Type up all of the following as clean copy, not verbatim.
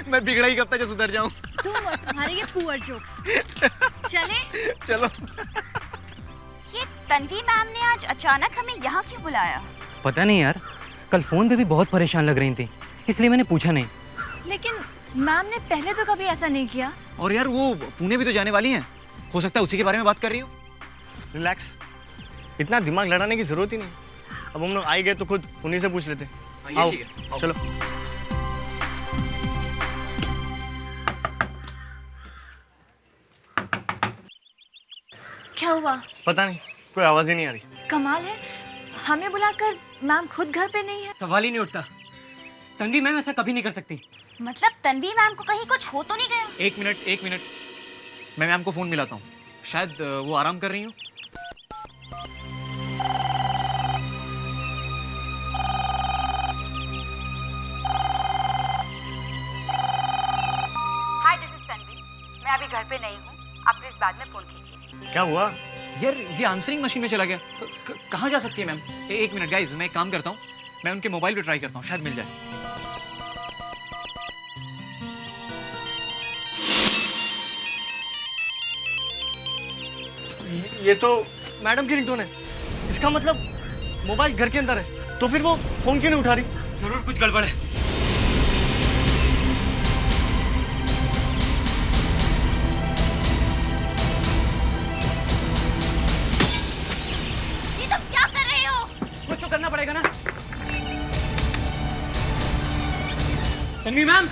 मैं बिगड़ा ही कब तक जो सुधर जाऊं। तुम्हारे ये पुअर जोक्स। चले? चलो। ये तन्वी मैम ने आज अचानक हमें यहाँ क्यों बुलाया? पता नहीं यार, कल फोन पे भी बहुत परेशान लग रही थी, इसलिए मैंने पूछा नहीं। लेकिन मैम ने पहले तो कभी ऐसा नहीं किया। और यार वो पुणे भी तो जाने वाली हैं, हो सकता है उसी के बारे में बात कर रही हो। रिलैक्स, इतना दिमाग लड़ाने की जरूरत ही नहीं। अब हम लोग आ ही गए तो खुद उन्हीं से पूछ लेते। आओ, चलो। क्या हुआ? पता नहीं, कोई आवाज ही नहीं आ रही। कमाल है, हमें बुलाकर मैम खुद घर पे नहीं है। सवाल ही नहीं उठता। तन्वी मैम ऐसा कभी नहीं कर सकती। मतलब तन्वी मैम को कहीं कुछ हो तो नहीं गया? एक मिनट, मैं मैम को फोन मिलाता हूँ, शायद वो आराम कर रही हूँ। हाय, दिस इज तन्वी। मैं अभी घर पे नहीं हूँ, आप प्लीज बाद में फोन कीजिए। क्या हुआ? यार ये आंसरिंग मशीन में चला गया। कहाँ जा सकती है मैम? एक मिनट गाइस, मैं एक काम करता हूँ, मैं उनके मोबाइल पे ट्राई करता हूँ, शायद मिल जाए। ये तो मैडम की रिंगटोन है। इसका मतलब मोबाइल घर के अंदर है, तो फिर वो फोन क्यों नहीं उठा रही? जरूर कुछ गड़बड़ है। ये तुम क्या कर रहे हो? कुछ तो करना पड़ेगा ना। Tanvi ma'am,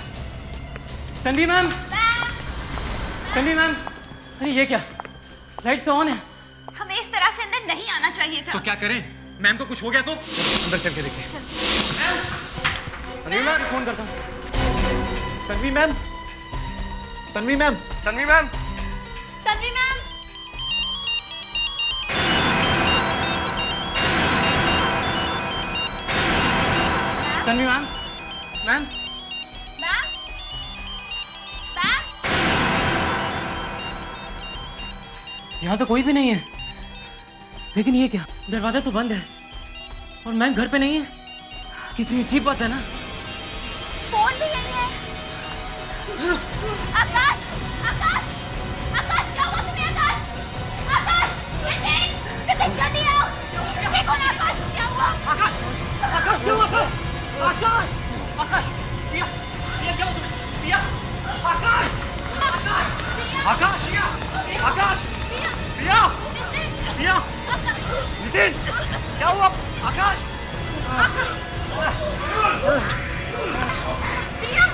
Tanvi ma'am, Tanvi ma'am, अरे ये क्या, लाइट तो ऑन है। हमें इस तरह से अंदर नहीं आना चाहिए था। तो क्या करें? मैम को कुछ हो गया तो अंदर चल के देखें। अरे मैं फोन करता हूँ। Tanvi ma'am, Tanvi ma'am, Tanvi ma'am. Tanvi ma'am, Tanvi ma'am, ma'am, ma'am, ma'am. यहाँ तो कोई भी नहीं है। लेकिन ये क्या, दरवाजा तो बंद है और मैम घर पे नहीं है। कितनी अजीब बात है ना। फोन भी यही है। आकाश, आकाश, आकाश, क्या हुआ तुम्हें? आकाश, आकाश, नितिन, नितिन जल्दी आओ। देखो ना आकाश, क्या हुआ? आकाश, आकाश क्यों? आकाश, आकाश, आकाश, पिया, पिया क्या हुआ तुम्हें? पिया, आकाश, आकाश, आकाश, आकाश, पिया, पिया, नितिन, क्या हुआ? आकाश, आकाश, पिया,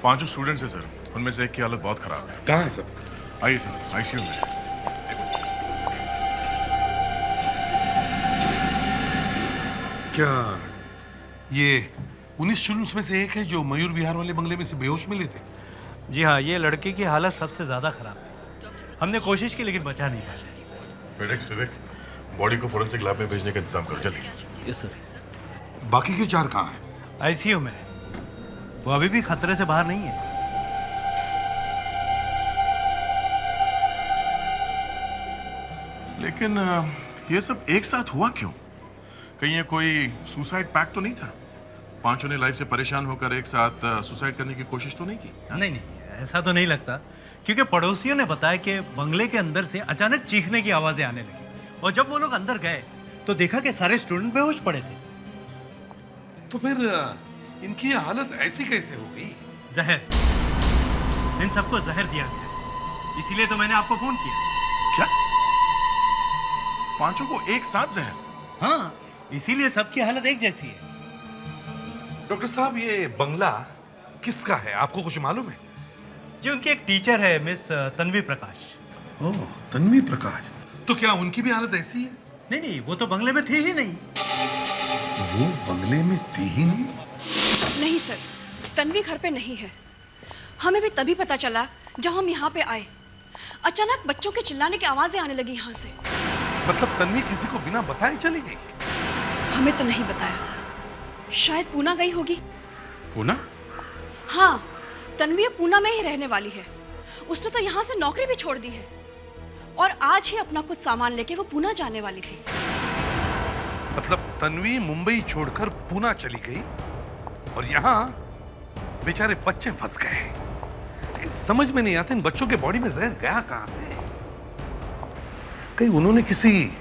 पांचों स्टूडेंट्स हैं सर, उनमें से एक की हालत बहुत खराब है। कहाँ है सब? आइए सर, आईसीयू में। क्या ये 19 स्टूडेंट्स में से एक है जो मयूर विहार वाले बंगले में से बेहोश मिले थे? जी हाँ, ये लड़के की हालत सबसे ज्यादा खराब थी। हमने कोशिश की लेकिन बचा नहीं पाए। विवेक, बॉडी को फोरेंसिक लैब में भेजने का इंतजाम करो जल्दी। Yes sir. बाकी के 4 कहाँ हैं? आईसीयू में। वो अभी भी खतरे से बाहर नहीं है। लेकिन ये सब एक साथ हुआ क्यों? कहीं ये कोई सुसाइड पैक्ट तो नहीं था? पांचों ने लाइफ से परेशान होकर एक साथ सुसाइड करने की कोशिश तो नहीं की? नहीं नहीं, ऐसा तो नहीं लगता, क्योंकि पड़ोसियों ने बताया कि बंगले के अंदर से अचानक चीखने की आवाजें आने लगी और जब वो लोग अंदर गए तो देखा कि सारे स्टूडेंट बेहोश पड़े थे। तो फिर इनकी ये हालत ऐसी कैसे हो गई? जहर, इन सबको जहर दिया गया, इसीलिए तो मैंने आपको फोन किया। क्या? पांचों को एक साथ जहर? हाँ, इसीलिए सबकी हालत एक जैसी है। डॉक्टर साहब, ये बंगला किसका है? आपको कुछ मालूम है? जी, उनकी एक टीचर है, मिस तन्वी प्रकाश। ओह, तन्वी प्रकाश। तो क्या उनकी भी हालत ऐसी है? नहीं नहीं, वो तो बंगले में थी ही नहीं। वो बंगले में थी ही नहीं? नहीं सर, तन्वी घर पे नहीं है। हमें भी तभी पता चला जब हम यहाँ पे आए। अचानक बच्चों के चिल्लाने की आवाजें आने लगी यहाँ से। मतलब तन्वी किसी को बिना बताए चली गई? हमें तो नहीं बताया, शायद पूना गई होगी। पूना? हाँ, तन्वी अब पूना में ही रहने वाली है। उसने तो यहाँ से नौकरी भी छोड़ दी है और आज ही अपना कुछ सामान लेके वो पूना जाने वाली थी। मतलब तन्वी मुंबई छोड़कर पूना चली गई और यहाँ बेचारे बच्चे फंस गए। लेकिन समझ में नहीं आता इन बच्चों के बॉडी में जहर गया कहां से? कहीं उन्होंने किसी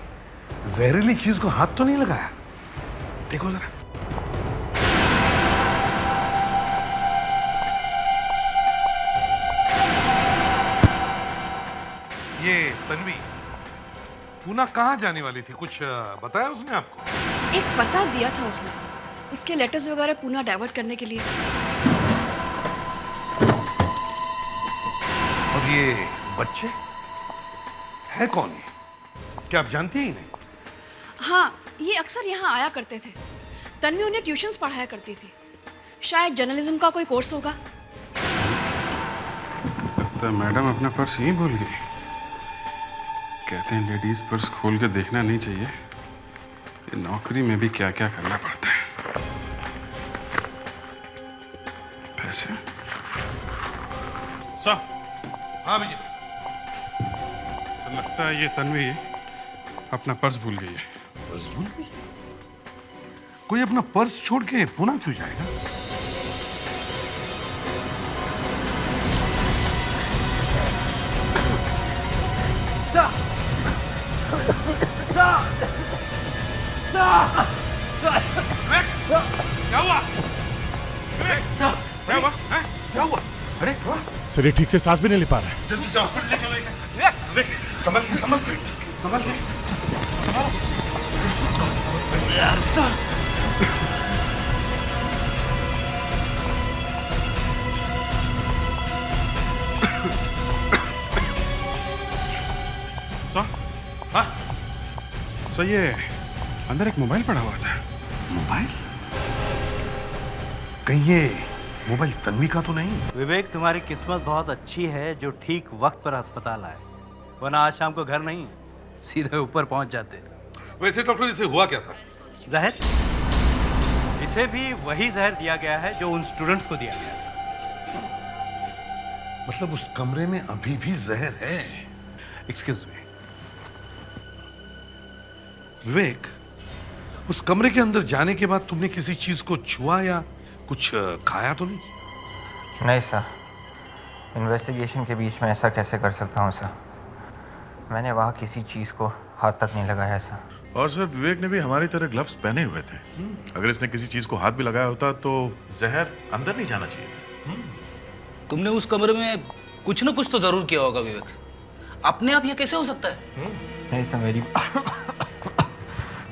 जहरीली चीज को हाथ तो नहीं लगाया? देखो जरा। ये तन्वी पूना कहाँ जाने वाली थी, कुछ बताया उसने आपको? एक पता दिया था उसने, उसके लेटर्स वगैरह पूना डाइवर्ट करने के लिए। और ये बच्चे है कौन ये? क्या आप जानती ही नहीं? हाँ, ये अक्सर यहाँ आया करते थे। तन्वी उन्हें ट्यूशंस पढ़ाया करती थी। शायद जर्नलिज्म का कोई कोर्स होगा। तो मैडम अपना पर्स यहीं भूल गई। कहते हैं लेडीज पर्स खोल के देखना नहीं चाहिए। ये नौकरी में भी क्या क्या करना पड़ता है। पैसे? सर। हाँ भैया। सर लगता है ये तन्वी अपना पर्स भूल गई है। पर्स भूल गई? कोई अपना पर्स छोड़ के पूना क्यों जाएगा? क्या हुआ? क्या हुआ? क्या हुआ? अरे सर ये ठीक से सांस भी नहीं ले पा रहा है। जल्दी से हॉस्पिटल ले चलो इसे। संभल के। सर? हाँ? सर ये अंदर एक मोबाइल पड़ा हुआ था। मोबाइल? कहीं ये मोबाइल तन्वी का तो नहीं? विवेक, तुम्हारी किस्मत बहुत अच्छी है जो ठीक वक्त पर अस्पताल आए, वरना आज शाम को घर नहीं सीधे ऊपर पहुंच जाते। वैसे डॉक्टर इसे हुआ क्या था? जहर? इसे भी वही जहर दिया गया है जो उन स्टूडेंट्स को दिया गया। मतलब उस कमरे में अभी भी जहर है? Excuse me. विवेक, उस कमरे के अंदर जाने के बाद तुमने किसी चीज को छुआ या कुछ खाया तो नहीं? नहीं सर, इन्वेस्टिगेशन के बीच में ऐसा कैसे कर सकता हूँ सर? मैंने वहाँ किसी चीज़ को हाथ तक नहीं लगाया सर। और सर विवेक ने भी हमारी तरह ग्लव्स पहने हुए थे। अगर इसने किसी चीज को हाथ भी लगाया होता तो जहर अंदर नहीं जाना चाहिए था। तुमने उस कमरे में कुछ ना कुछ तो जरूर किया होगा विवेक। अपने आप ये कैसे हो सकता है? नहीं सर,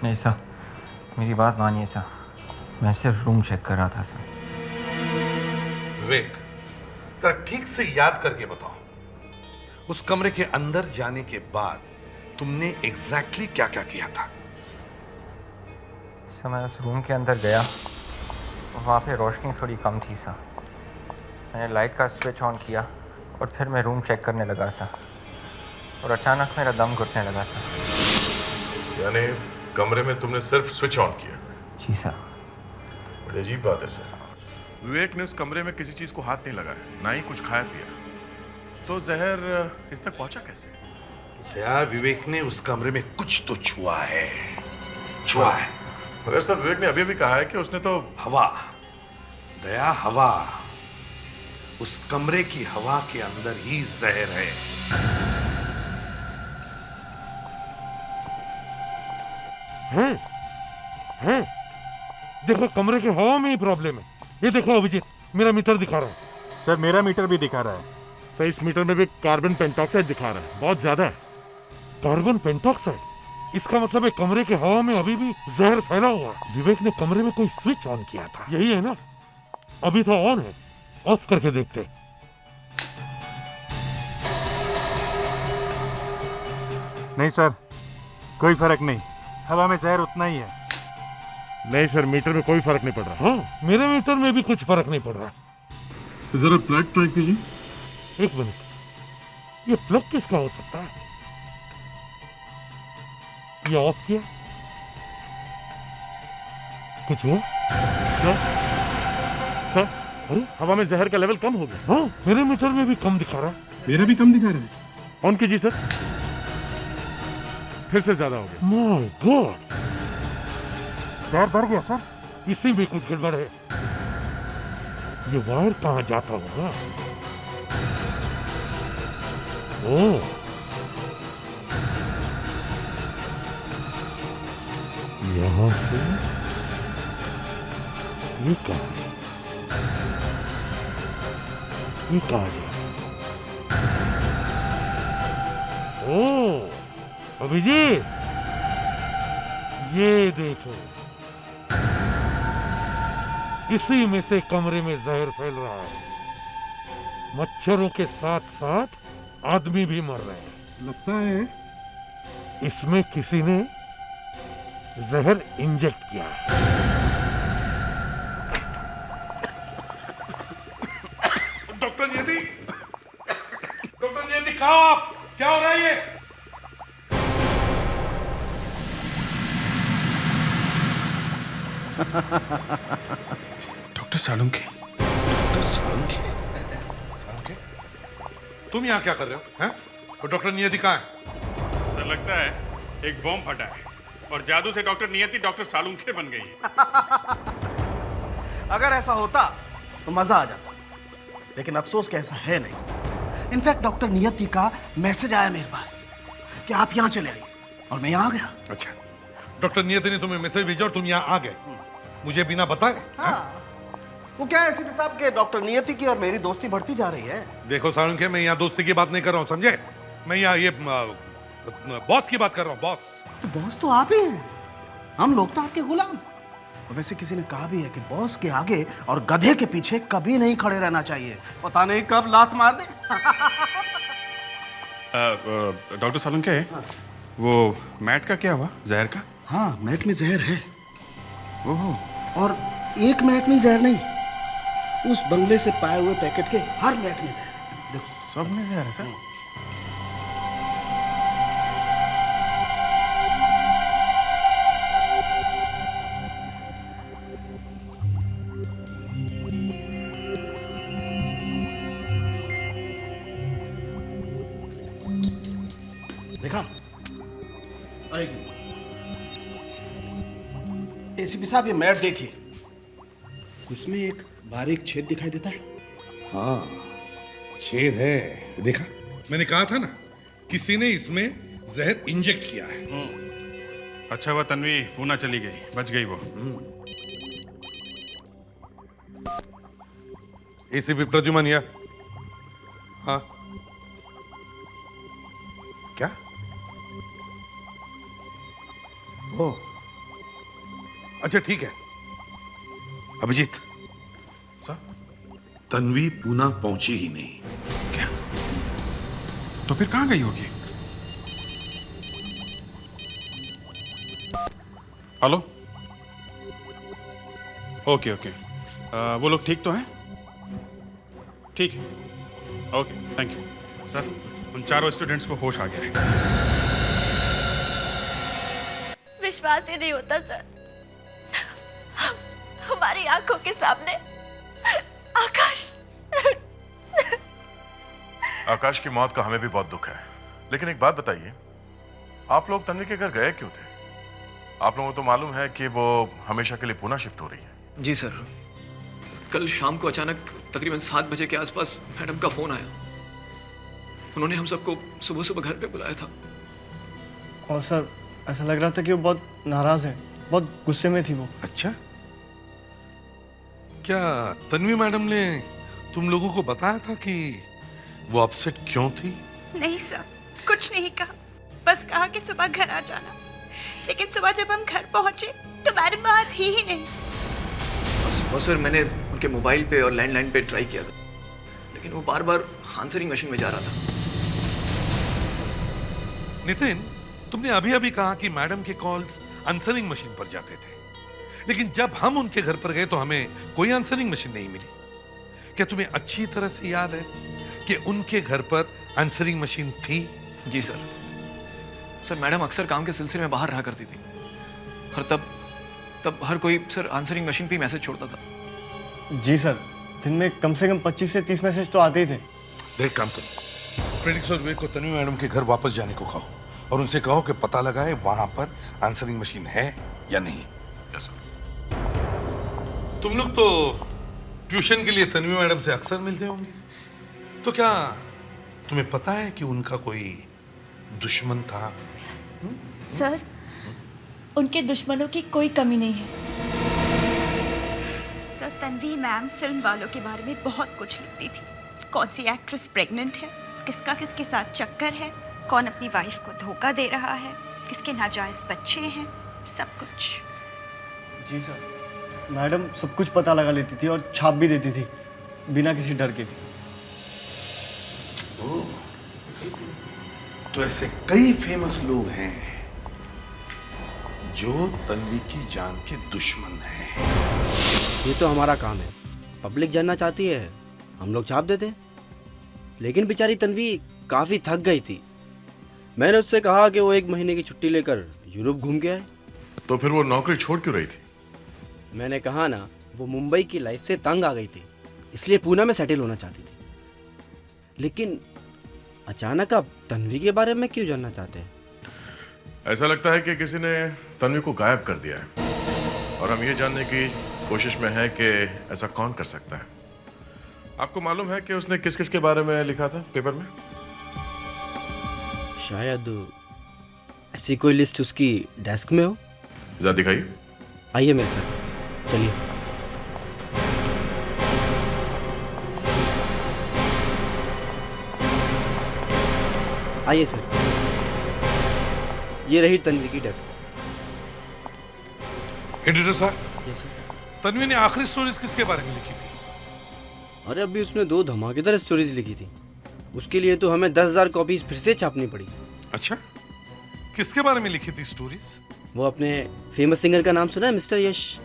नहीं सर, मेरी बात मानिए सर। मैं सिर्फ रूम चेक कर रहा था सर। विवेक, जरा ठीक से याद करके बताओ, उस कमरे के अंदर जाने के बाद तुमने एग्जैक्टली क्या क्या किया था? सर मैं उस रूम के अंदर गया, वहाँ पे रोशनी थोड़ी कम थी सर। मैंने लाइट का स्विच ऑन किया और फिर मैं रूम चेक करने लगा सर, और अचानक मेरा दम घुटने लगा सर। यानी कमरे में तुमने सिर्फ स्विच ऑन किया? जी सर। बड़ी अजीब बात है सर। विवेक ने उस कमरे में किसी चीज को हाथ नहीं लगाया, ना ही कुछ खाया पिया, तो जहर इस तक पहुंचा कैसे? दया, विवेक ने उस कमरे में कुछ तो छुआ है। मगर सर विवेक ने अभी भी कहा है कि उसने तो हवा, दया हवा, उस कमरे की हवा के अंदर ही जहर है। हैं? देखो कमरे के हवा में ही प्रॉब्लम है। ये देखो अभिजीत, मेरा मीटर दिखा रहा है। सर मेरा मीटर भी दिखा रहा है। सर इस मीटर में भी कार्बन पेंटॉक्साइड दिखा रहा है, बहुत ज्यादा है। Carbon pentoxide? इसका मतलब है कमरे के हवा में अभी भी जहर फैला हुआ है। विवेक ने कमरे में कोई स्विच ऑन किया था, यही है ना? अभी तो ऑन है, ऑफ करके देखते। नहीं सर, कोई फर्क नहीं, हवा में जहर उतना ही है। नहीं सर, मीटर में कोई फर्क नहीं पड़ रहा। हाँ, मेरे मीटर में भी कुछ फर्क नहीं पड़ रहा। जरा प्लग ट्राई कीजिए। एक मिनट। ये प्लग किसका हो सकता है? ये ऑफ किया? कुछ हुआ? क्या? क्या? अरे हवा में जहर का लेवल कम हो गया। हाँ, मेरे मीटर में भी कम दिखा रहा है। मेरा भी कम दिखा रहा है। ऑन कीजिए सर। फिर से ज्यादा हो गया। माय गॉड, जहर बढ़ गया सर। इसी में कुछ गड़बड़ है। ये वायर कहाँ जाता होगा? ओह, यहाँ से ये कहाँ है? ये कहाँ जा रहा है? ओह अभिजीत, ये देखो, इसी में से कमरे में जहर फैल रहा है। मच्छरों के साथ साथ आदमी भी मर रहे हैं। लगता है इसमें किसी ने जहर इंजेक्ट किया है। डॉक्टर नियति, डॉक्टर नियति, कहाँ हो आप? क्या हो रहा है ये? डॉक्टर सालुंखे। डॉक्टर सालुंखे? सालुंखे? तुम यहाँ क्या कर रहे हो? हैं? और डॉक्टर नियति कहाँ है? सर लगता है एक बॉम्ब फटा है और जादू से डॉक्टर नियति डॉक्टर सालुंखे बन गई है। अगर ऐसा होता तो मजा आ जाता, लेकिन अफसोस कि ऐसा है नहीं। इनफैक्ट डॉक्टर नियति का मैसेज आया मेरे पास कि आप यहाँ चले आइए, और मैं यहाँ आ गया। अच्छा, डॉक्टर नियति ने तुम्हें मैसेज भेजा और तुम यहाँ आ गए मुझे बिना बताए? हाँ। वो क्या है एसीपी साहब के डॉक्टर नियति की और मेरी दोस्ती बढ़ती जा रही है। देखो सालुंखे, मैं यहाँ दोस्ती की बात नहीं कर रहा हूँ, समझे? मैं यहाँ ये बॉस की बात कर रहा हूँ, बॉस। तो बॉस तो आप ही हैं, हम लोग तो आपके गुलाम। और वैसे किसी ने कहा भी है कि बॉस के आगे और गधे के पीछे कभी नहीं खड़े रहना चाहिए, पता नहीं कब लात मार दे। डॉक्टर सालुंखे, वो मैट का क्या हुआ, जहर का? हाँ, मैट में जहर है। ओहो। और एक मैट में जहर नहीं, उस बंगले से पाए हुए पैकेट के हर मैट में जहर। सब में जहर है सर? देखा? एसीपी साहब, ये मैट देखिए, इसमें एक बारीक छेद दिखाई देता है। हाँ, छेद है, देखा? मैंने कहा था ना, किसी ने इसमें जहर इंजेक्ट किया है। अच्छा हुआ तन्वी पूना चली गई, बच गई वो। एसीपी प्रद्युमन या? हाँ, क्या? ओ, अच्छा ठीक है। अभिजीत सर, तन्वी पूना पहुंची ही नहीं। क्या? तो फिर कहां गई होगी? हेलो? ओके ओके, वो लोग ठीक तो हैं? ठीक है, ओके, थैंक यू। सर, उन चारों स्टूडेंट्स को होश आ गया है। विश्वास ही नहीं होता सर, हमारी आंखों के सामने आकाश की मौत का हमें भी बहुत दुख है, लेकिन एक बात बताइए, आप लोग तन्वी के घर गए क्यों थे? आप लोगों को तो मालूम है कि वो हमेशा के लिए पुणे शिफ्ट हो रही है। जी सर, कल शाम को अचानक तकरीबन 7 बजे के आसपास मैडम का फोन आया। उन्होंने हम सबको सुबह सुबह घर पे बुलाया था। और सर, ऐसा लग रहा था कि वो बहुत नाराज है, बहुत गुस्से में थी वो। अच्छा, क्या तन्वी मैडम ने तुम लोगों को बताया था कि वो अपसेट क्यों थी? नहीं सर, कुछ नहीं कहा, बस कहा कि सुबह घर आ जाना। लेकिन सुबह जब हम घर पहुंचे तो मैडम वहां थी ही नहीं। और सर, मैंने उनके मोबाइल पे और लैंडलाइन पे ट्राई किया था, लेकिन वो बार बार आंसरिंग मशीन में जा रहा था। नितिन, तुमने अभी अभी कहा कि मैडम के कॉल्स आंसरिंग मशीन पर जाते थे, लेकिन जब हम उनके घर पर गए तो हमें कोई आंसरिंग मशीन नहीं मिली। क्या तुम्हें अच्छी तरह से याद है कि उनके घर पर आंसरिंग मशीन थी? जी सर। सर मैडम अक्सर काम के सिलसिले में बाहर रहा करती थी और तब हर कोई सर आंसरिंग मशीन पे मैसेज छोड़ता था। जी सर, दिन में कम से कम 25 से 30 मैसेज तो आते ही थे। देख काम करो, फ्रेडिक्स और विवेक को तन्वी मैडम के घर वापस जाने को कहो और उनसे कहो कि पता लगाए वहां पर आंसरिंग मशीन है या नहीं। Yes sir. तुम लोग तो ट्यूशन के लिए तन्वी मैडम से अक्सर मिलते होंगे, तो क्या तुम्हें पता है कि उनका कोई दुश्मन था? सर, उनके दुश्मनों की कोई कमी नहीं है। सर, तन्वी मैम फिल्म वालों के बारे में बहुत कुछ लिखती थी। कौन सी एक्ट्रेस प्रेग्नेंट है, किसका किसके साथ चक्कर है, कौन अपनी वाइफ को धोखा दे रहा है, किसके नाजायज बच्चे हैं, सब कुछ। जी सर, मैडम सब कुछ पता लगा लेती थी और छाप भी देती थी बिना किसी डर के। तो ऐसे कई फेमस लोग हैं जो तन्वी की जान के दुश्मन हैं। ये तो हमारा काम है, पब्लिक जानना चाहती है, हम लोग छाप देते। लेकिन बेचारी तन्वी काफी थक गई थी। मैंने उससे कहा कि वो 1 महीने की छुट्टी लेकर यूरोप घूम के आए। तो फिर वो नौकरी छोड़ क्यों रही थी? मैंने कहा ना, वो मुंबई की लाइफ से तंग आ गई थी, इसलिए पूना में सेटल होना चाहती थी। लेकिन अचानक आप तन्वी के बारे में क्यों जानना चाहते हैं? ऐसा लगता है कि किसी ने तन्वी को गायब कर दिया है और हम ये जानने की कोशिश में हैं कि ऐसा कौन कर सकता है। आपको मालूम है कि उसने किस किस के बारे में लिखा था पेपर में? शायद ऐसी कोई लिस्ट उसकी डेस्क में हो। जरा दिखाइए। आइए मेरे साथ, चलिए। आइए सर, ये रही तन्वी की डेस्क। एडिटर साहब, यस सर। तन्वी ने आखिरी स्टोरीज किसके बारे में लिखी थी? अरे अभी उसने 2 धमाकेदार स्टोरीज लिखी थी, उसके लिए तो हमें 10,000 कॉपीज फिर से छापनी पड़ी। अच्छा, किसके बारे में लिखी थी स्टोरीज? वो अपने फेमस सिंगर का नाम सुना है, मिस्टर यश,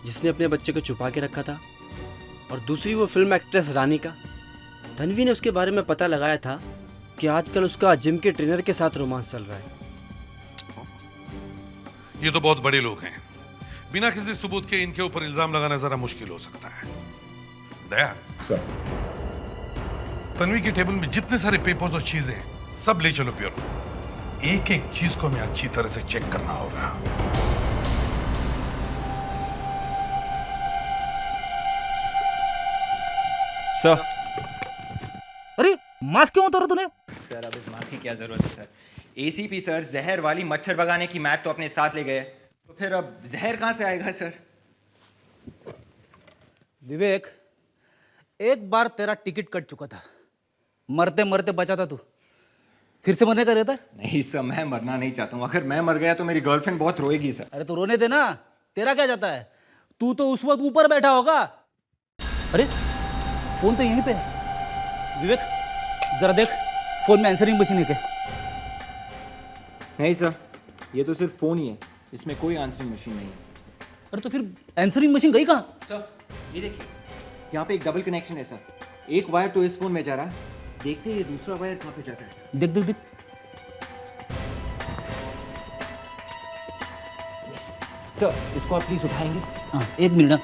जिसने अपने बच्चे को छुपा के रखा था। और दूसरी वो फिल्म एक्ट्रेस रानी का। तन्वी ने उसके बारे में पता लगाया था कि आजकल उसका जिम के ट्रेनर के साथ रोमांस चल रहा है। ये तो बहुत बड़े लोग हैं, बिना किसी सबूत के इनके ऊपर इल्जाम लगाना जरा मुश्किल हो सकता है। दया, तन्वी के टेबल में जितने सारे पेपर्स और चीजें हैं सब ले चलो प्योर। एक एक चीज को हमें अच्छी तरह से चेक करना होगा। सर, अरे मास्क क्यों उतारा तूने? सर अब इस मास्क की क्या जरूरत है सर? एसीपी सर जहर वाली मच्छर भगाने की मैट तो अपने साथ ले गए, तो फिर अब जहर कहां से आएगा सर? विवेक, एक बार तेरा टिकट कट चुका था, मरते मरते बचा था तू, फिर से मरने का रहता है? नहीं सर, मैं मरना नहीं चाहता हूँ। अगर मैं मर गया तो मेरी गर्लफ्रेंड बहुत रोएगी सर। अरे तो रोने दे ना, तेरा क्या जाता है? तू तो उस वक्त ऊपर बैठा होगा। अरे फोन तो यहीं पे है। विवेक जरा देख, फोन में आंसरिंग मशीन है क्या? नहीं सर, ये तो सिर्फ फोन ही है, इसमें कोई आंसरिंग मशीन नहीं है। अरे तो फिर आंसरिंग मशीन गई कहाँ? सर ये देखिए, यहाँ पे एक डबल कनेक्शन है सर। एक वायर तो इस फोन में जा रहा है, देखते हैं ये दूसरा वायर कहाँ पे जाता है। देख देख देख। सर इसको आप प्लीज उठाएंगे? हाँ, 1 मिनट।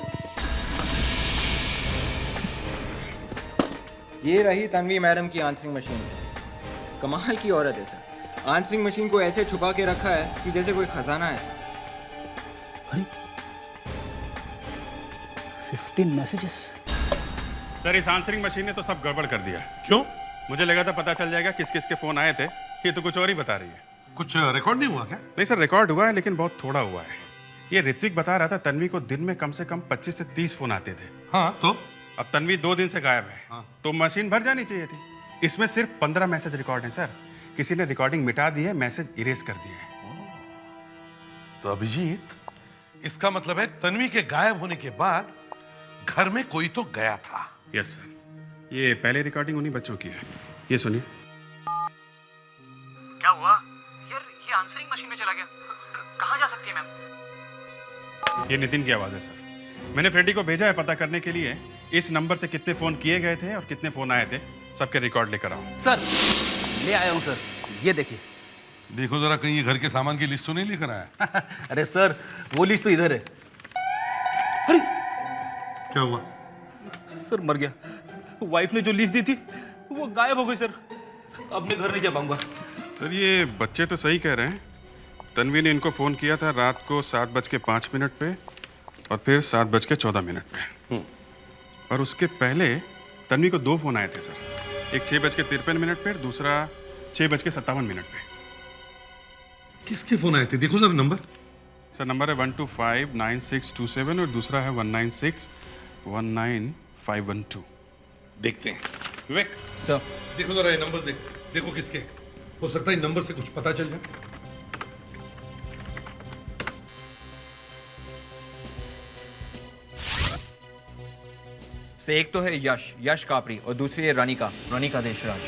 ये रही तन्वी मैडम की आंसरिंग मशीन। कमाल की औरत है सर, आंसरिंग मशीन को ऐसे छुपा के रखा है कि जैसे कोई खजाना है सर। अरे 15 मैसेजेस। सर इस आंसरिंग मशीन ने तो सब गड़बड़ कर दिया। क्यों? मुझे लगा था पता चल जाएगा किस किस के फोन आए थे, ये तो कुछ और ही बता रही है। कुछ रिकॉर्ड नहीं हुआ क्या? नहीं सर, रिकॉर्ड हुआ है लेकिन बहुत थोड़ा हुआ है। ये ऋत्विक बता रहा था तन्वी को दिन में कम से कम 25 से 30 फोन आते थे। हाँ तो अब तन्वी 2 दिन से गायब है। हाँ। तो मशीन भर जानी चाहिए थी। इसमें सिर्फ 15 मैसेज रिकॉर्ड है सर। किसी ने रिकॉर्डिंग मिटा दी है, मैसेज इरेज कर दिए हैं। तो अभिजीत, इसका मतलब है तन्वी के गायब होने के बाद घर में कोई तो गया था। यस सर, ये पहले रिकॉर्डिंग उन्हीं बच्चों की है। ये सुनिए। क्या हुआ यार? ये आंसरिंग मशीन में चला गया। कहाँ जा सकती है मैम? ये नितिन की आवाज है सर। मैंने फ्रेडी को भेजा है पता करने के लिए इस नंबर से कितने फोन किए गए थे और कितने फोन आए थे। सबके रिकॉर्ड लेकर आओ। सर ले आया हूँ सर, ये देखिए। देखो जरा कहीं ये घर के सामान की लिस्ट तो नहीं लेकर आया। अरे सर वो लिस्ट तो इधर है। अरे क्या हुआ? सर मर गया। वाइफ ने जो लिस्ट दी थी वो गायब हो गई सर। अब मैं घर नहीं जा पाऊंगा। सर ये बच्चे तो सही कह रहे हैं। तन्वी ने इनको फ़ोन किया था रात को 7:05 पे और फिर 7:14 पे। और उसके पहले तन्वी को 2 फ़ोन आए थे सर, एक 6:53 पे, दूसरा 6:57 पे। किसके फोन आए थे? देखो जरा नंबर। सर नंबर है 1259627 और दूसरा है 196195112। देखते हैं। विवेक सर देखो जरा ये नंबर देखो किसके हैं। हो सकता है इन नंबर से कुछ पता चल जाए। से एक तो है यश कापड़ी और दूसरी है रानिका देशराज।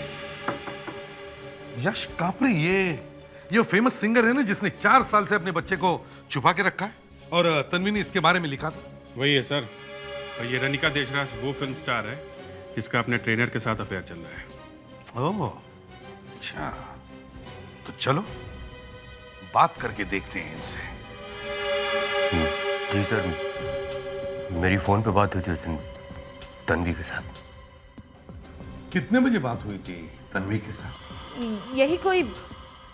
यश कापड़ी ये फेमस सिंगर है ना जिसने 4 साल से अपने बच्चे को छुपा के रखा है, और तन्वी ने इसके बारे में लिखा था। वही है सर। और ये रानिका देशराज वो फिल्म स्टार है जिसका अपने ट्रेनर के साथ अफेयर चल रहा है। ओह अच्छा, तो चलो बात करके देखते हैं इनसे। जी सर, मेरी फोन पे बात हुई थी उस दिन तन्वी के साथ। कितने बजे बात हुई थी तन्वी के साथ? यही कोई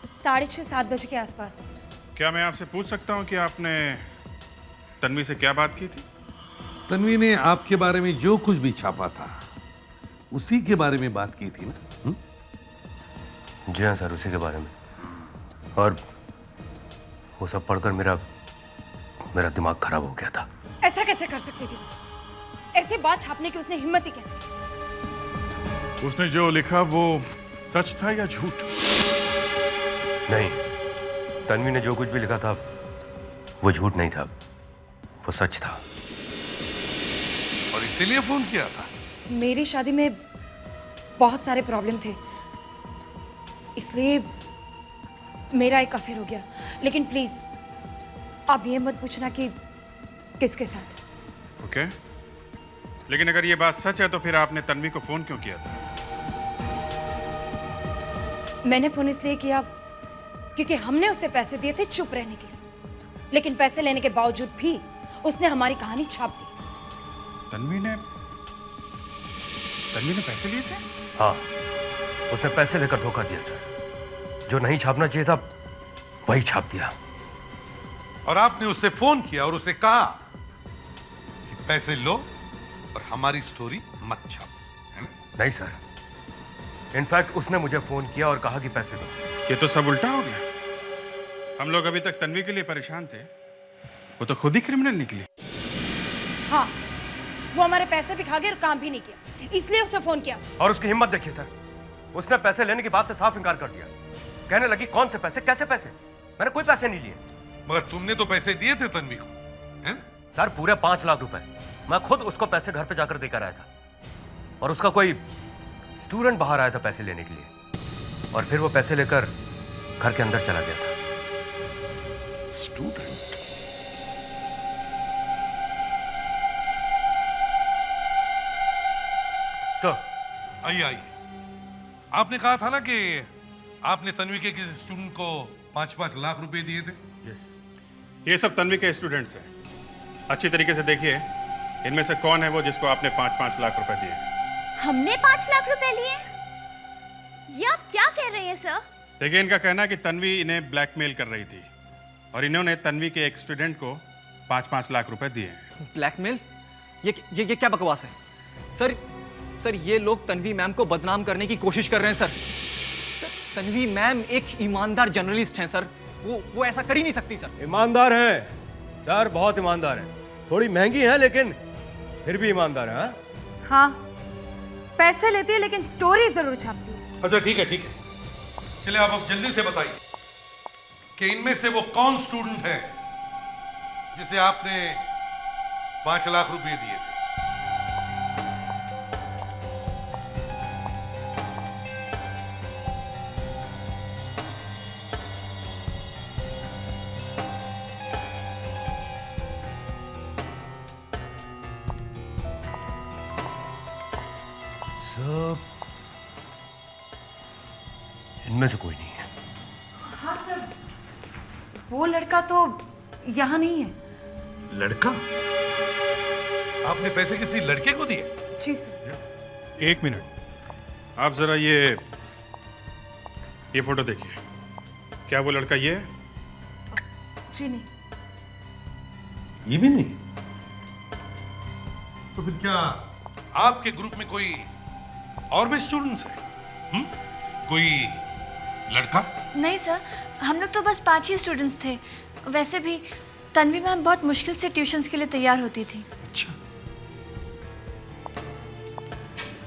6:30-7 बजे के आसपास। क्या मैं आपसे पूछ सकता हूँ कि आपने तन्वी से क्या बात की थी? तन्वी ने आपके बारे में जो कुछ भी छापा था उसी के बारे में बात की थी ना? जी हाँ सर, उसी के बारे में। और वो सब पढ़कर मेरा दिमाग खराब हो गया था। ऐसा कैसे कर सकती थी? ऐसे बात छापने की उसने हिम्मत ही कैसे की? उसने जो लिखा वो सच था या झूठ? नहीं, तन्वी ने जो कुछ भी लिखा था वो झूठ नहीं था, वो सच था। और इसीलिए फोन किया था? मेरी शादी में बहुत सारे प्रॉब्लम थे, इसलिए मेरा एक अफेयर हो गया। लेकिन प्लीज अब ये मत पूछना कि किसके साथ। ओके, लेकिन अगर ये बात सच है तो फिर आपने तन्वी को फोन क्यों किया था? मैंने फोन इसलिए किया क्योंकि हमने उसे पैसे दिए थे चुप रहने के लिए, लेकिन पैसे लेने के बावजूद भी उसने हमारी कहानी छाप दी। तन्वी ने पैसे लिए थे? हाँ, उसने पैसे लेकर धोखा दिया सर। जो नहीं छापना चाहिए था वही छाप दिया। और आपने उससे फोन किया और उसे कहा कि पैसे लो और हमारी स्टोरी मत छापो, है ना? नहीं सर, इनफैक्ट उसने मुझे फोन किया और कहा कि पैसे दो। ये तो सब उल्टा हो गया। हम लोग अभी तक तन्वी के लिए परेशान थे, वो तो खुद ही क्रिमिनल निकली। हाँ, वो हमारे पैसे भी खा गए और काम भी नहीं किया, इसलिए उसे फोन किया। और उसकी हिम्मत देखिए सर, उसने पैसे लेने की बात से साफ इनकार कर दिया। कहने लगी कौन से पैसे, कैसे पैसे? मैंने कोई पैसे नहीं लिए। मगर तुमने तो पैसे दिए थे तन्वी को, हैं? सर पूरे 5 लाख रुपए मैं खुद उसको पैसे घर पे जाकर देकर आया था, और उसका कोई स्टूडेंट बाहर आया था पैसे लेने के लिए, और फिर वो पैसे लेकर घर के अंदर चला गया था। स्टूडेंट? सर आइए। आपने कहा था ना कि आपने तन्वी के किसी स्टूडेंट को 5-5 लाख रुपए दिए थे। ये सब तन्वी के स्टूडेंट्स हैं। अच्छी तरीके से देखिए इनमें से कौन है वो जिसको आपने 5-5 लाख रुपए दिए। हमने 5 लाख रुपए लिए? ये आप क्या कह रहे हैं सर? देखिए, इनका कहना है कि तन्वी इन्हें ब्लैकमेल कर रही थी और इन्होंने तन्वी के एक स्टूडेंट को 5-5 लाख रुपए दिए। ब्लैकमेल? ये क्या बकवास है सर? ये लोग तन्वी मैम को बदनाम करने की कोशिश कर रहे हैं सर। तन्वी मैम एक ईमानदार जर्नलिस्ट हैं सर, वो ऐसा कर ही नहीं सकती सर। ईमानदार है सर, बहुत ईमानदार है। थोड़ी महंगी है लेकिन फिर भी ईमानदार है। हाँ, पैसे लेती है लेकिन स्टोरी जरूर छापती है। अच्छा ठीक है। चलिए आप अब जल्दी से बताइए कि इनमें से वो कौन स्टूडेंट है जिसे आपने 5 लाख रुपए दिए थे? इनमें से कोई नहीं है। हाँ सर, वो लड़का तो यहाँ नहीं है। लड़का? आपने पैसे किसी लड़के को दिए? जी सर। एक मिनट, आप जरा ये फोटो देखिए। क्या वो लड़का ये है? जी नहीं। ये भी नहीं? तो फिर क्या आपके ग्रुप में कोई और भी स्टूडेंट्स हैं? कोई लड़का? नहीं सर, हम लोग तो बस 5 ही स्टूडेंट्स थे। वैसे भी तन्वी मैम बहुत मुश्किल से ट्यूशंस के लिए तैयार होती थी। अच्छा,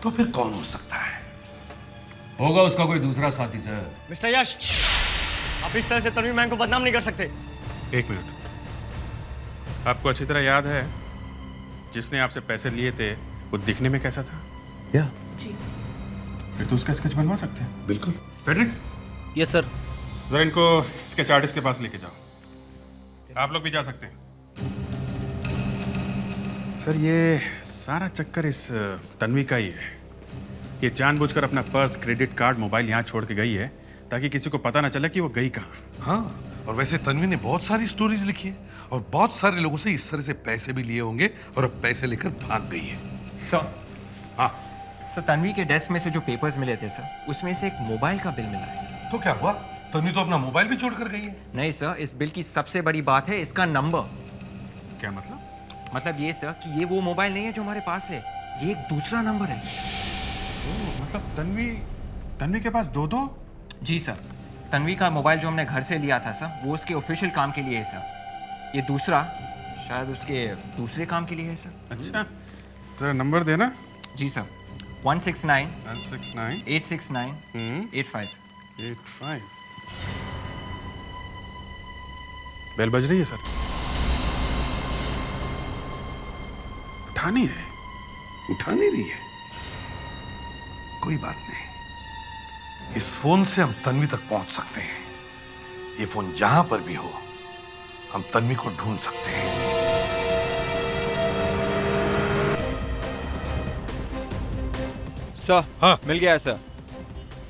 तो फिर कौन हो सकता है? होगा उसका कोई दूसरा साथी सर। मिस्टर यश, आप इस तरह से तन्वी मैम को बदनाम नहीं कर सकते। एक मिनट, आपको अच्छी तरह याद है जिसने आपसे पैसे लिए थे वो दिखने में कैसा था? क्या? जी। फिर तो उसका स्केच बनवा सकते हैं। बिल्कुल। फेड्रिक्स? Yes sir. जरा इनको स्केच आर्टिस्ट के पास लेके जाओ। आप लोग भी जा सकते हैं। सर, ये सारा चक्कर इस तन्वी का ही है। ये जानबूझकर अपना पर्स, क्रेडिट कार्ड, मोबाइल यहाँ छोड़ के गई है ताकि किसी को पता ना चले कि वो गई कहाँ। हाँ, और वैसे तन्वी ने बहुत सारी स्टोरीज लिखी है और बहुत सारे लोगों से इस तरह से पैसे भी लिए होंगे और अब पैसे लेकर भाग गई है। सर, हाँ सर, तन्वी के डेस्क में से जो पेपर्स मिले थे सर, उसमें से एक मोबाइल का बिल मिला है सर। तो क्या हुआ? तन्वी तो अपना मोबाइल भी छोड़कर गई है। नहीं सर, इस बिल की सबसे बड़ी बात है इसका नंबर। क्या मतलब? मतलब ये सर कि ये वो मोबाइल नहीं है जो हमारे पास है, ये एक दूसरा नंबर है। मतलब तन्वी के पास दो? जी सर, तन्वी का मोबाइल जो हमने घर से लिया था सर, वो उसके ऑफिशियल काम के लिए है सर। ये दूसरा शायद उसके दूसरे काम के लिए है सर। अच्छा, जरा नंबर देना। जी सर, 169 869 85। बेल बज रही है सर। उठा नहीं रहे। उठा नहीं रही है? कोई बात नहीं, इस फोन से हम तन्वी तक पहुंच सकते हैं। ये फोन जहां पर भी हो, हम तन्वी को ढूंढ सकते हैं। सर, हाँ, मिल गया है सर।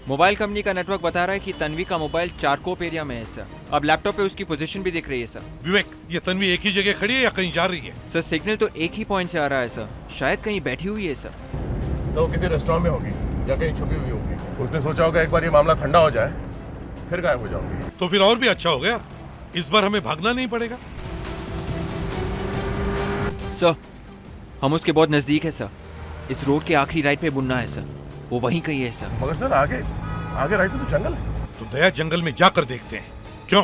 मोबाइल कंपनी का नेटवर्क बता रहा है कि तन्वी का मोबाइल चारकोप एरिया में है सर। अब लैपटॉप पे उसकी पोजीशन भी दिख रही है सर। विवेक, ये तन्वी एक ही जगह खड़ी है या कहीं जा रही है? सर, सिग्नल तो एक ही पॉइंट से आ रहा है सर, शायद कहीं बैठी हुई है सर। वो किसी रेस्टोरेंट में होगी या कहीं छुपी हुई होगी। उसने सोचा होगा एक बार ये मामला ठंडा हो जाए फिर गायब हो जाऊंगी। तो फिर और भी अच्छा हो गया, इस बार हमें भागना नहीं पड़ेगा। सर, हम उसके बहुत नजदीक है सर। इस रोड के आखिरी राइट पे बुनना है सर, वो वहीं कहीं है सर। मगर सर आगे राइट में तो जंगल है। तो दया जंगल में जाकर देखते हैं। क्यों?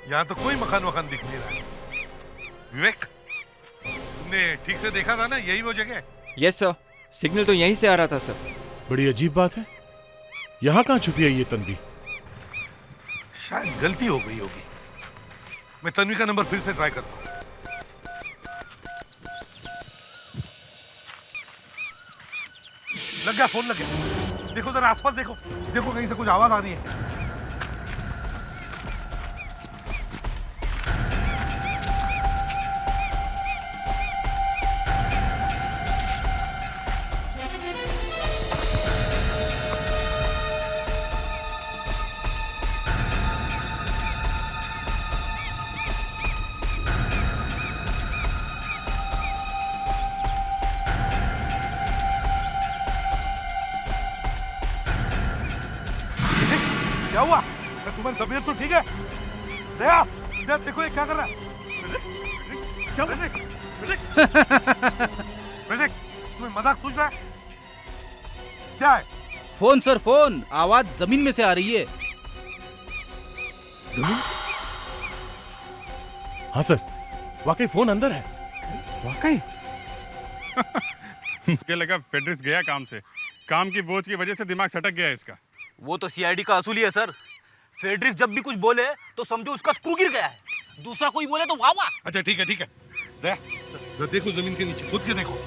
यहाँ तो कोई मकान दिख नहीं रहा है। विवेक, तुमने ठीक से देखा था ना, यही वो जगह? यस सर, सिग्नल तो यहीं से आ रहा था सर। बड़ी अजीब बात है, यहाँ कहाँ छुपी है ये तन्वी? शायद गलती हो गई होगी। मैं तन्वी का नंबर फिर से ट्राई करता हूँ। लग गया, फोन लग गया। देखो जरा आसपास देखो कहीं से कुछ आवाज आ रही है। क्या हुआ? तुम्हारी तबीयत तो ठीक है? दया, देखो ये क्या कर रहा है। तुम्हें मजाक सूझ रहा है? क्या है? Phone sir, phone. आवाज जमीन में से आ रही है। जमीन? हाँ सर, वाकई फोन अंदर है। वाकई? मुझे लगा फेड्रिक्स गया काम से। काम की बोझ की वजह से दिमाग सटक गया है इसका। वो तो सीआईडी का असूली है सर। फेड्रिक्स जब भी कुछ बोले तो समझो उसका स्क्रू गिर गया है, दूसरा कोई बोले तो वाह वाह। अच्छा ठीक है दया, देखो जमीन के नीचे, खुद के देखो।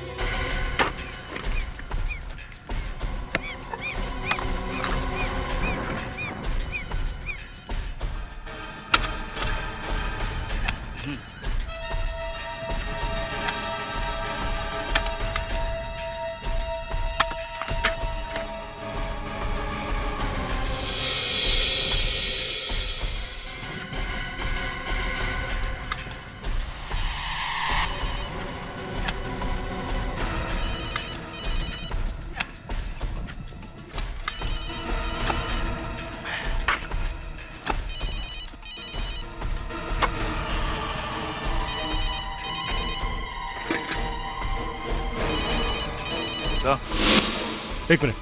एक मिनट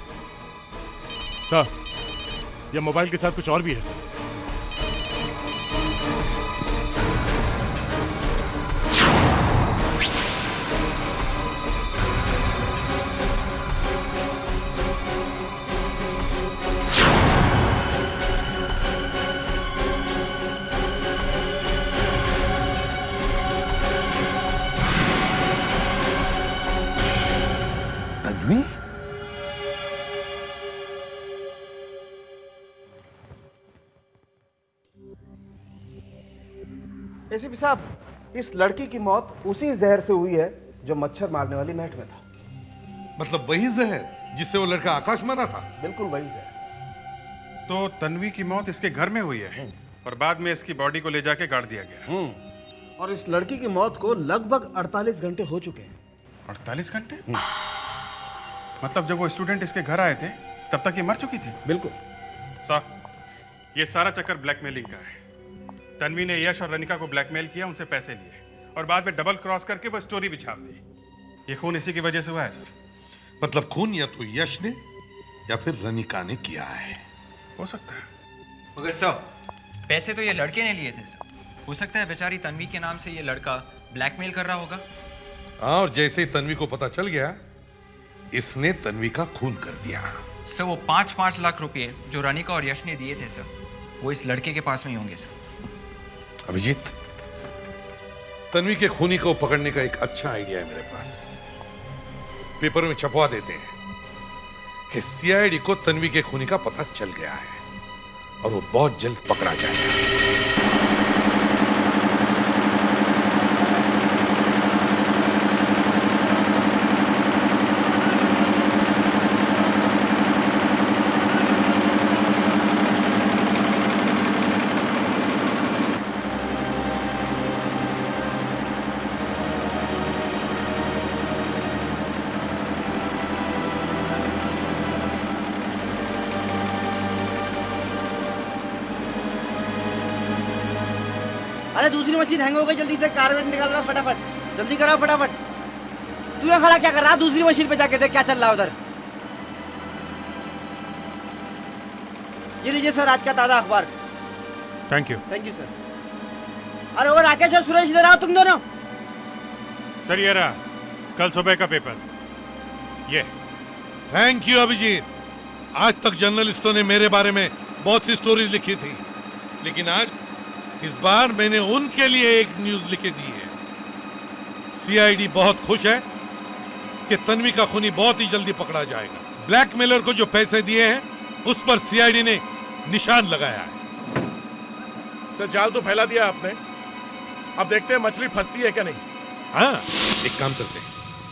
सर, यह मोबाइल के साथ कुछ और भी है सर। तन्वी? एसीपी साहब, इस लड़की की मौत उसी जहर से हुई है जो मच्छर मारने वाली मैट में था। मतलब वही जहर जिससे वो लड़का आकाश मरा था? बिल्कुल वही जहर। तो तन्वी की मौत इसके घर में हुई है और बाद में इसकी बॉडी को ले जाके गाड़ दिया गया। और इस लड़की की मौत को लगभग 48 घंटे हो चुके हैं। 48 घंटे? मतलब जब वो स्टूडेंट इसके घर आए थे तब तक ये मर चुकी थी? बिल्कुल। साहब, ये सारा चक्कर ब्लैकमेलिंग का है। तन्वी ने यश और रनिका को ब्लैकमेल किया, उनसे पैसे लिए और बाद में डबल क्रॉस करके वो स्टोरी भी छाप दी। ये खून इसी की वजह से हुआ है सर। मतलब खून या तो यश ने या फिर रनिका ने किया है। हो सकता है। मगर सर, पैसे तो ये लड़के ने लिए थे सर। हो सकता है बेचारी तन्वी के नाम से ये लड़का ब्लैकमेल कर रहा होगा। हाँ, और जैसे ही तन्वी को पता चल गया, इसने तन्वी का खून कर दिया। सर, वो 5-5 लाख रुपए जो रनिका और यश ने दिए थे सर, वो इस लड़के के पास में ही होंगे सर। अभिजीत, तन्वी के खूनी को पकड़ने का एक अच्छा आइडिया है मेरे पास। पेपर में छपवा देते हैं कि सीआईडी को तन्वी के खूनी का पता चल गया है और वो बहुत जल्द पकड़ा जाएगा। अरे दूसरी मशीन हैंग हो गई, जल्दी से कार्बेट निकाल रहा, फटाफट जल्दी करा फटाफट। तू यहाँ खड़ा क्या कर रहा? दूसरी मशीन पे जाके देख क्या चल रहा है उधर। ये लीजिए सर आज का ताज़ा अखबार। Thank you. Thank you sir. अरे वो राकेश और सुरेश इधर आओ तुम दोनों। सर ये रहा कल सुबह का पेपर। ये थैंक यू अभिजीत। आज तक जर्नलिस्टों ने मेरे बारे में बहुत सी स्टोरीज लिखी थी, लेकिन आज इस बार मैंने उनके लिए एक न्यूज लिखी दी है। सीआईडी बहुत खुश है कि तन्वी का खूनी बहुत ही जल्दी पकड़ा जाएगा। ब्लैकमेलर को जो पैसे दिए हैं उस पर सीआईडी ने निशान लगाया है। सर जाल तो फैला दिया आपने, अब देखते हैं मछली फंसती है क्या नहीं। हाँ, एक काम करते हैं,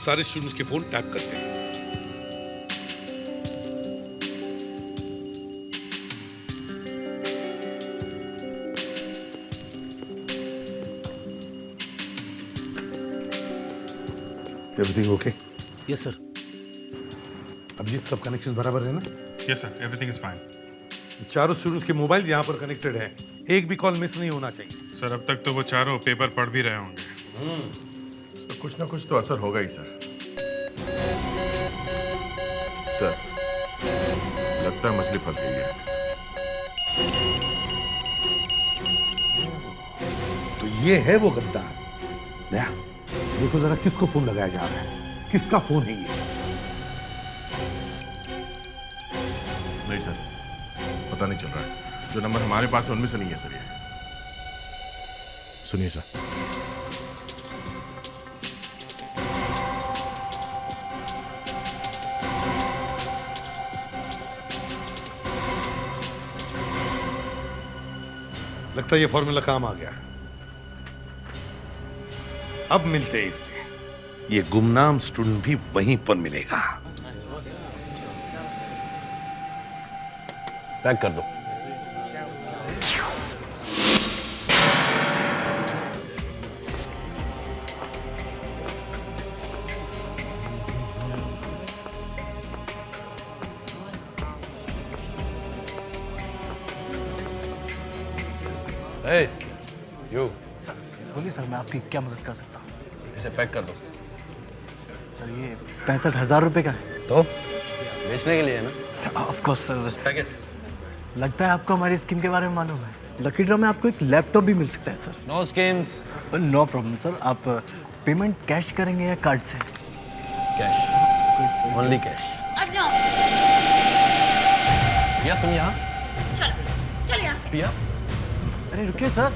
सारे स्टूडेंट्स के फोन टैप करते हैं। Everything okay? Yes sir. Abhijit, सब कनेक्शन बराबर है ना? Yes sir, everything is fine. चारों स्टूडेंट्स के मोबाइल यहाँ पर कनेक्टेड है, एक भी कॉल मिस नहीं होना चाहिए। सर अब तक तो वो चारों पेपर पढ़ भी रहे होंगे। तो कुछ ना कुछ तो असर होगा ही सर। सर लगता है मछली फंस गई है। तो ये है वो गद्दार। दया, देखो जरा किसको फोन लगाया जा रहा है, किसका फोन है ये? नहीं सर, पता नहीं चल रहा है। जो नंबर हमारे पास है उनमें से नहीं है सर ये। सुनिए सर। लगता है ये फॉर्मूला काम आ गया। अब मिलते हैं इससे। ये गुमनाम स्टूडेंट भी वहीं पर मिलेगा। पैक कर दो। यू बोलिए सर, मैं आपकी क्या मदद कर सकता हूँ? इसे पैक कर दो। सर ये 65,000 रुपए का है। तो बेचने के लिए है ना? Of course sir. पैकेट लगता है आपको हमारी स्कीम के बारे में मालूम है। लकी ड्रॉ में आपको एक लैपटॉप भी मिल सकता है sir. No schemes. No problem sir. आप पेमेंट कैश करेंगे या कार्ड से? Cash, only cash. पिया तुम यहाँ? चलो चलो यहाँ से। पिया अरे रुकिए सर।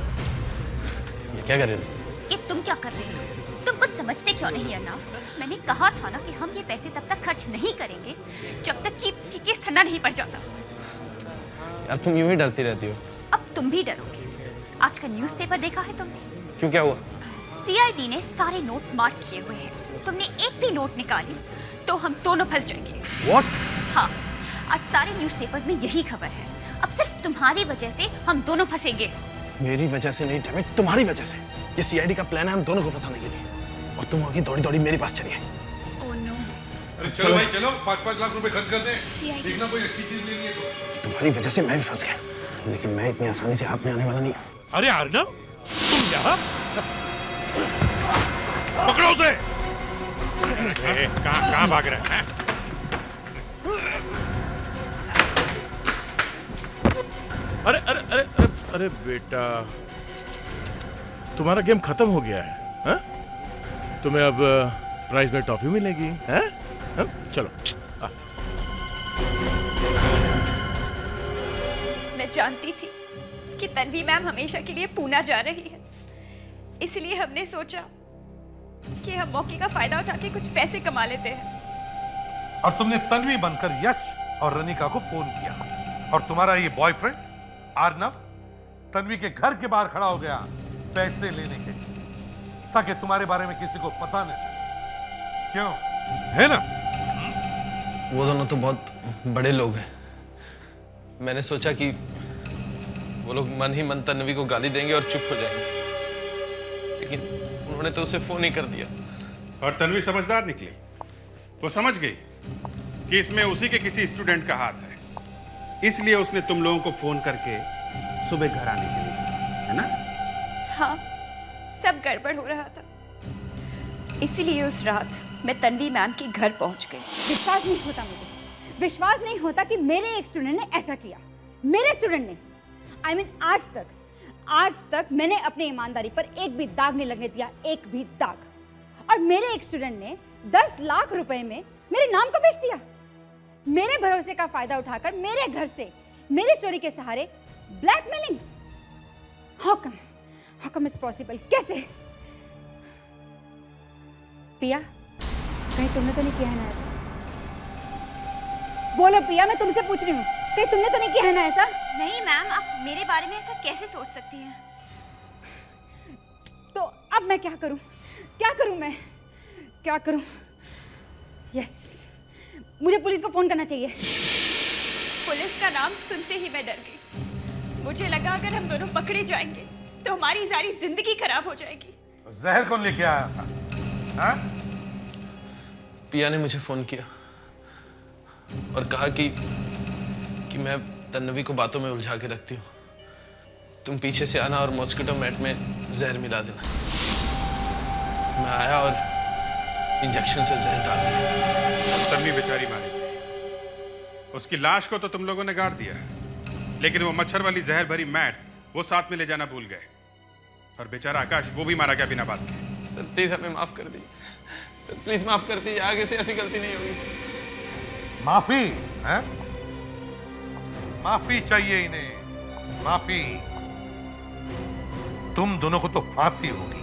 ये क्या कर रहे थे? ये तुम क्या कर रहे हो? तुम कुछ समझते क्यों नहीं अरनाफ? मैंने कहा था ना कि हम ये पैसे तब तक खर्च नहीं करेंगे जब तक कि केस ठंडा नहीं पड़ जाता। यार तुम यूं ही डरती रहती हो। अब तुम भी डरोगे। आज का न्यूज़पेपर देखा है तुमने? क्यों, क्या हुआ? सीआईडी ने सारे नोट मार्क किए हुए हैं। तुमने एक भी नोट निकाली तो हम दोनों फंस जाएंगे। What? हाँ, आज सारे न्यूज़पेपर्स में यही खबर है। अब सिर्फ तुम्हारी वजह से हम दोनों फंसेंगे। मेरी वजह से नहीं डैमेट, तुम्हारी वजह से। ये सीआईडी का प्लान है हम दोनों को फंसाने के लिए, और तुम होगी दौड़ी दौड़ी मेरे पास चली है। Oh no. अरे चलो भाई चलो, 5-5 लाख रुपए खर्च कर दें। देखना कोई अच्छी चीज लेनी है तो। तुम्हारी वजह से मैं भी फंस गया, लेकिन मैं इतनी आसानी से हाथ में आने वाला नहीं। अरे अर्नब, तुम यहाँ? पकड़ो उसे। कहाँ भाग रहा है? अरे अरे अरे अरे अरे बेटा, तुम्हारा गेम खत्म हो गया है, हा? तुम्हें अब प्राइज में टॉफी मिलेगी, हैं? हाँ? चलो। मैं जानती थी कि तन्वी मैम हमेशा के लिए पूना जा रही है, इसलिए हमने सोचा कि हम मौके का फायदा उठा के कुछ पैसे कमा लेते हैं। और तुमने तन्वी बनकर यश और रनिका को फोन किया, और तुम्हारा ये बॉयफ्रेंड अर्नब तन्वी के घर के बाहर खड़ा हो गया पैसे लेने के लिए, ताकि तुम्हारे बारे में किसी को पता न चले। क्यों, है ना? वो दोनों तो बहुत बड़े लोग हैं। मैंने सोचा कि वो लोग मन ही मन तन्वी को गाली देंगे और चुप हो जाएंगे, लेकिन उन्होंने तो उसे फोन ही कर दिया। और तन्वी समझदार निकली। वो समझ गई कि इसमें उसी के किसी स्टूडेंट का हाथ है, इसलिए उसने तुम लोगों को फोन करके सुबह घर आने के लिए कहा, है ना? हाँ, सब गड़बड़ हो रहा था, इसीलिए उस रात मैं तन्वी मैम के घर पहुंच गई। विश्वास नहीं होता मुझे, विश्वास नहीं होता कि मेरे एक स्टूडेंट ने ऐसा किया। मेरे स्टूडेंट ने, I mean, आज तक मैंने अपनी ईमानदारी पर एक भी दाग नहीं लगने दिया, एक भी दाग। और मेरे एक स्टूडेंट ने 10 लाख रुपए में मेरे नाम को बेच दिया। मेरे भरोसे का फायदा उठाकर मेरे घर से मेरी स्टोरी के सहारे blackmailing. How come it's possible? कैसे? पिया, कहीं तुमने तो नहीं किया है ना ऐसा? बोलो पिया, मैं तुमसे पूछ रही हूँ, कहीं तुमने तो नहीं किया है ना ऐसा? नहीं मैम, आप मेरे बारे में ऐसा कैसे सोच सकती हैं? तो अब मैं क्या करूं? मैं क्या करूं? यस, मुझे पुलिस को फोन करना चाहिए। पुलिस का नाम सुनते ही मैं डर गई। मुझे लगा अगर हम दोनों पकड़े जाएंगे तो हमारी सारी जिंदगी खराब हो जाएगी। जहर कौन लेके आया था? हाँ? पिया ने मुझे फोन किया और कहा कि मैं तन्वी को बातों में उलझा के रखती हूँ। तुम पीछे से आना और मॉस्किटो मैट में जहर मिला देना। मैं आया और इंजेक्शन से जहर डाल दिया। तन्वी बेचारी मारी गई। उसकी लाश को तो तुम लोगों ने गाड़ दिया, लेकिन वो मच्छर वाली जहर भरी मैट वो साथ में ले जाना भूल गए, और बेचारा आकाश वो भी मारा गया बिना बात के। सर प्लीज हमें माफ कर दी, सर प्लीज माफ कर दी, आगे से ऐसी गलती नहीं होगी। माफी है? माफी चाहिए इन्हें, माफी। तुम दोनों को तो फांसी होगी।